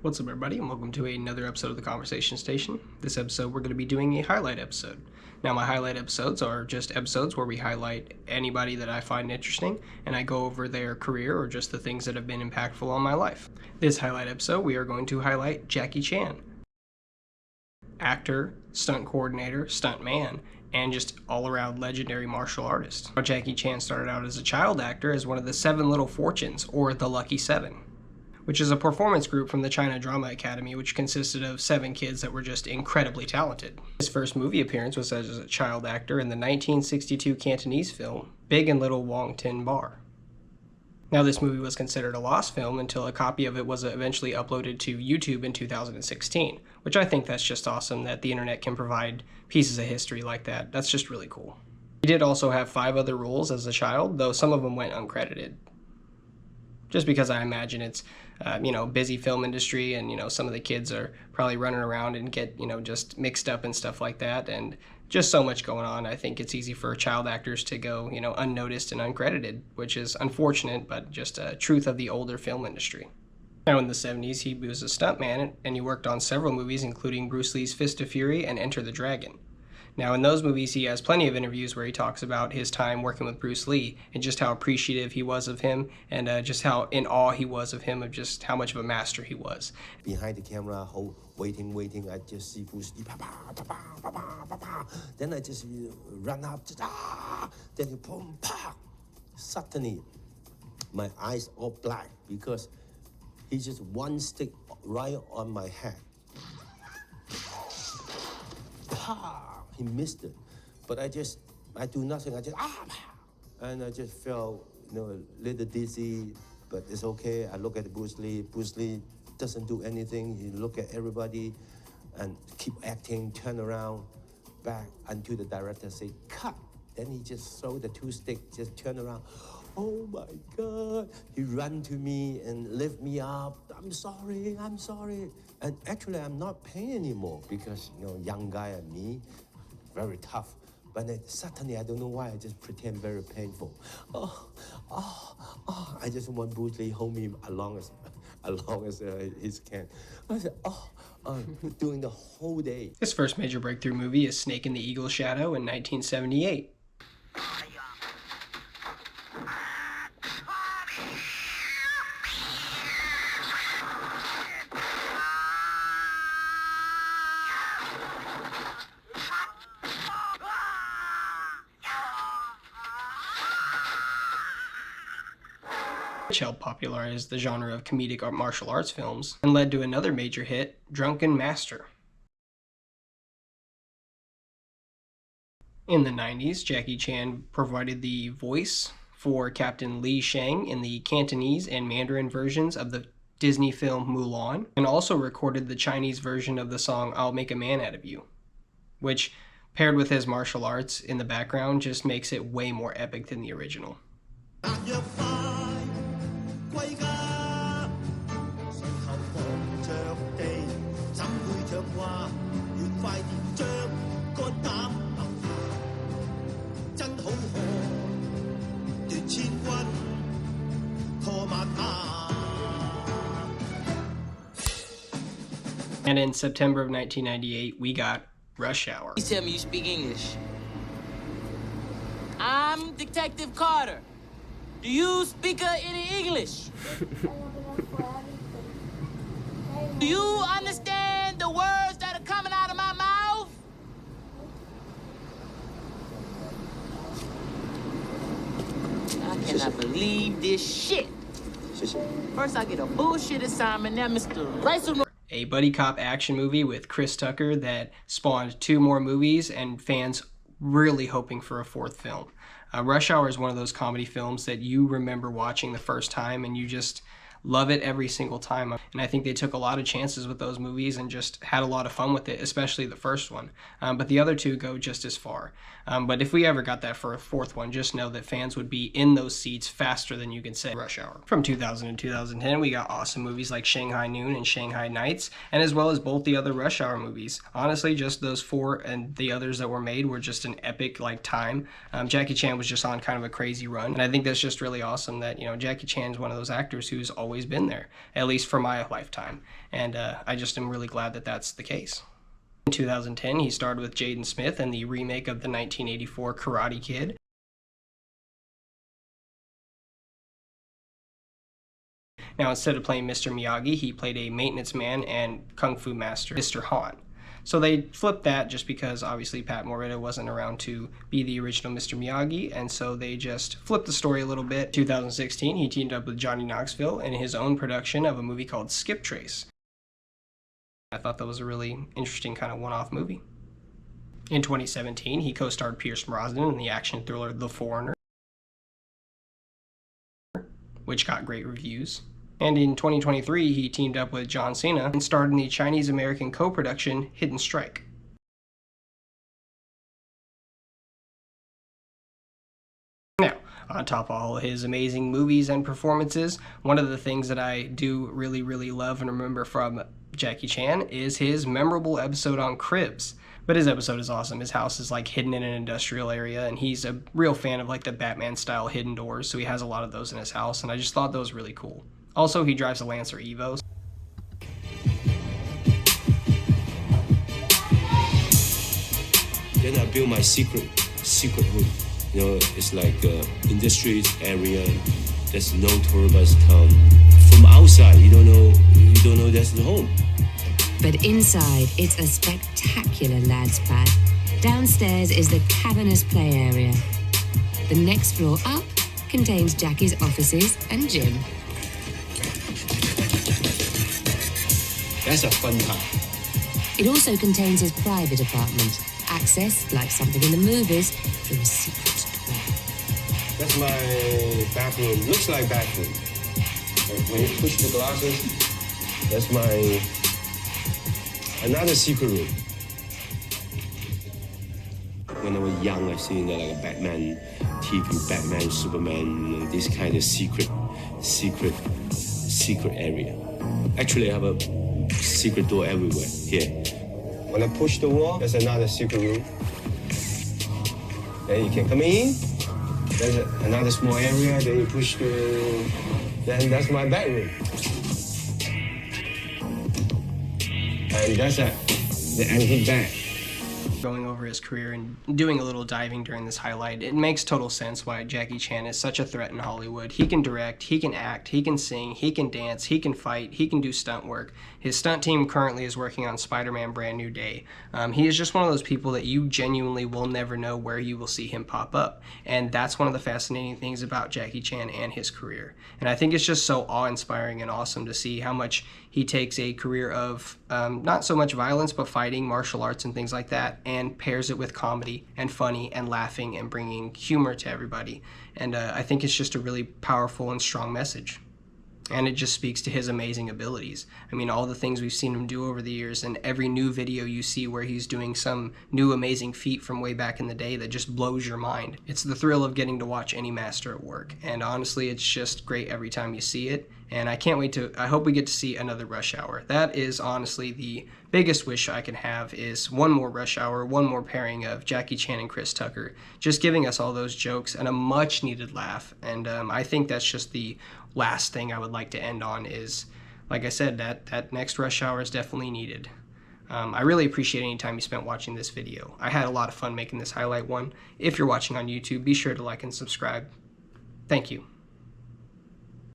What's up, everybody, and welcome to another episode of the Conversation Station. This episode, we're going to be doing a highlight episode. Now, my highlight episodes are just episodes where we highlight anybody that I find interesting, and I go over their career or just the things that have been impactful on my life. This highlight episode, we are going to highlight Jackie Chan. Actor, stunt coordinator, stunt man, and just all-around legendary martial artist. Jackie Chan started out as a child actor as one of the Seven Little Fortunes, or the Lucky Seven, which is a performance group from the China Drama Academy, which consisted of 7 kids that were just incredibly talented. His first movie appearance was as a child actor in the 1962 Cantonese film, Big and Little Wong Tin Bar. Now, this movie was considered a lost film until a copy of it was eventually uploaded to YouTube in 2016, which I think that's just awesome that the internet can provide pieces of history like that. That's just really cool. He did also have 5 other roles as a child, though some of them went uncredited. Just because I imagine it's, busy film industry, and, some of the kids are probably running around and get, just mixed up and stuff like that, and just so much going on. I think it's easy for child actors to go, unnoticed and uncredited, which is unfortunate, but just a truth of the older film industry. Now, in the 70s, he was a stuntman, and he worked on several movies, including Bruce Lee's Fist of Fury and Enter the Dragon. Now, in those movies, he has plenty of interviews where he talks about his time working with Bruce Lee and just how appreciative he was of him, and just how in awe he was of him, of just how much of a master he was. Behind the camera, waiting, I just see Bruce Lee, then I just run up, then boom, suddenly my eyes all black because he just one stick right on my head. He missed it, but I do nothing. And I just felt, a little dizzy, but it's okay. I look at Bruce Lee. Bruce Lee doesn't do anything. He look at everybody and keep acting, turn around, back until the director say, cut. Then he just throw the 2 sticks, just turn around. Oh my God. He run to me and lift me up. I'm sorry. And actually, I'm not paying anymore because, young guy and me, very tough. But then suddenly, I don't know why, I just pretend very painful. I just want Bruce Lee hold me as long as he can. I said, doing the whole day. His first major breakthrough movie is Snake in the Eagle's Shadow in 1978. Which helped popularize the genre of comedic martial arts films, and led to another major hit, Drunken Master. In the 90s, Jackie Chan provided the voice for Captain Li Shang in the Cantonese and Mandarin versions of the Disney film Mulan, and also recorded the Chinese version of the song I'll Make a Man Out of You, which, paired with his martial arts in the background, just makes it way more epic than the original. And in September of 1998, we got Rush Hour. Please tell me you speak English. I'm Detective Carter. Do you speak any English? Do you understand the words that are coming out of my mouth? I cannot believe this shit. First I get a bullshit assignment, now Mr. Racer. A buddy cop action movie with Chris Tucker that spawned 2 more movies and fans really hoping for a 4th film. Rush Hour is one of those comedy films that you remember watching the first time and you just love it every single time. And I think they took a lot of chances with those movies and just had a lot of fun with it, especially the first one. But the other 2 go just as far. But if we ever got that for a 4th one, just know that fans would be in those seats faster than you can say Rush Hour. From 2000 and 2010, we got awesome movies like Shanghai Noon and Shanghai Nights, and as well as both the other Rush Hour movies. Honestly, just those 4 and the others that were made were just an epic time. Jackie Chan was just on kind of a crazy run, and I think that's just really awesome that, Jackie Chan's one of those actors who's always always been there, at least for my lifetime. And I just am really glad that that's the case. In 2010, he starred with Jaden Smith in the remake of the 1984 Karate Kid. Now, instead of playing Mr. Miyagi, he played a maintenance man and kung fu master, Mr. Han. So they flipped that just because obviously Pat Morita wasn't around to be the original Mr. Miyagi, and so they just flipped the story a little bit. 2016, he teamed up with Johnny Knoxville in his own production of a movie called Skip Trace. I thought that was a really interesting kind of one-off movie. In 2017, he co-starred Pierce Brosnan in the action thriller The Foreigner, which got great reviews. And in 2023, he teamed up with John Cena and starred in the Chinese-American co-production Hidden Strike. Now, on top of all his amazing movies and performances, one of the things that I do really love and remember from Jackie Chan is his memorable episode on Cribs. But his episode is awesome. His house is like hidden in an industrial area, and he's a real fan of like the Batman style hidden doors, so he has a lot of those in his house, and I just thought that was really cool. Also, he drives a Lancer Evo. Then I built my secret room. You know, it's like industry area. There's no tour bus come. From outside, you don't know that's the home. But inside, it's a spectacular lad's pad. Downstairs is the cavernous play area. The next floor up contains Jackie's offices and gym. That's a fun time. It also contains his private apartment, accessed, like something in the movies, through a secret door. That's my bathroom. Looks like bathroom. Like when you push the glasses, that's my another secret room. When I was young, I seen that like a Batman TV, Batman, Superman, this kind of secret area. Actually, I have a secret door everywhere here. When I push the wall, there's another secret room. Then you can come in. There's another small area. Then you push then that's my bedroom. And that's the empty bed. Going over his career and doing a little diving during this highlight, it makes total sense why Jackie Chan is such a threat in Hollywood. He can direct, he can act, he can sing, he can dance, he can fight, he can do stunt work. His stunt team currently is working on Spider-Man Brand New Day. He is just one of those people that you genuinely will never know where you will see him pop up. And that's one of the fascinating things about Jackie Chan and his career. And I think it's just so awe-inspiring and awesome to see how much he takes a career of not so much violence, but fighting, martial arts, and things like that, and pairs it with comedy and funny and laughing and bringing humor to everybody. And I think it's just a really powerful and strong message. And it just speaks to his amazing abilities. I mean, all the things we've seen him do over the years, and every new video you see where he's doing some new amazing feat from way back in the day that just blows your mind. It's the thrill of getting to watch any master at work. And honestly, it's just great every time you see it. And I can't wait I hope we get to see another Rush Hour. That is honestly the biggest wish I can have, is one more Rush Hour, one more pairing of Jackie Chan and Chris Tucker, just giving us all those jokes and a much needed laugh. And I think that's just the last thing I would like to end on is, like I said, that next Rush Hour is definitely needed. I really appreciate any time you spent watching this video. I had a lot of fun making this highlight one. If you're watching on YouTube, be sure to like and subscribe. Thank you.